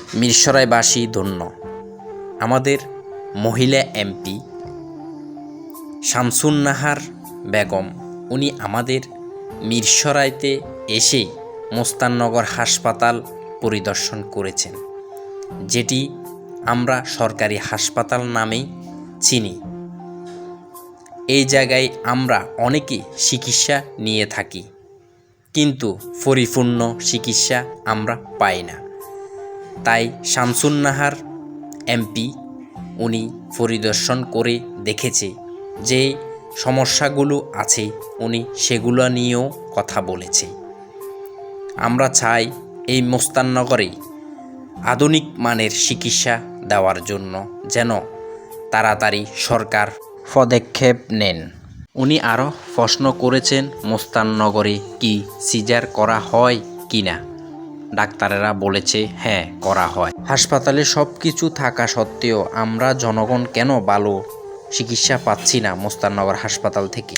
মিরসরাইবাসী ধন্য। আমাদের মহিলা এমপি শামসুন নাহার বেগম উনি আমাদের মিরসরাইতে এসেই মোস্তাননগর হাসপাতাল পরিদর্শন করেছেন, যেটি আমরা সরকারি হাসপাতাল নামেই চিনি। এই জায়গায় আমরা অনেকে চিকিৎসা নিয়ে থাকি, কিন্তু পরিপূর্ণ চিকিৎসা আমরা পাই না। তাই শামসুন নাহার এমপি উনি পরিদর্শন করে দেখেছে যে সমস্যাগুলো আছে, উনি সেগুলো নিয়েও কথা বলেছে। আমরা চাই এই মোস্তাননগরে আধুনিক মানের চিকিৎসা দেওয়ার জন্য যেন তাড়াতাড়ি সরকার পদক্ষেপ নেন। উনি আরও প্রশ্ন করেছেন মোস্তাননগরে কি সিজার করা হয় কি না। ডাক্তারেরা বলেছে হ্যাঁ করা হয়। হাসপাতালে সব কিছু থাকা সত্ত্বেও আমরা জনগণ কেন ভালো চিকিৎসা পাচ্ছি না মোস্তাননগর হাসপাতাল থেকে?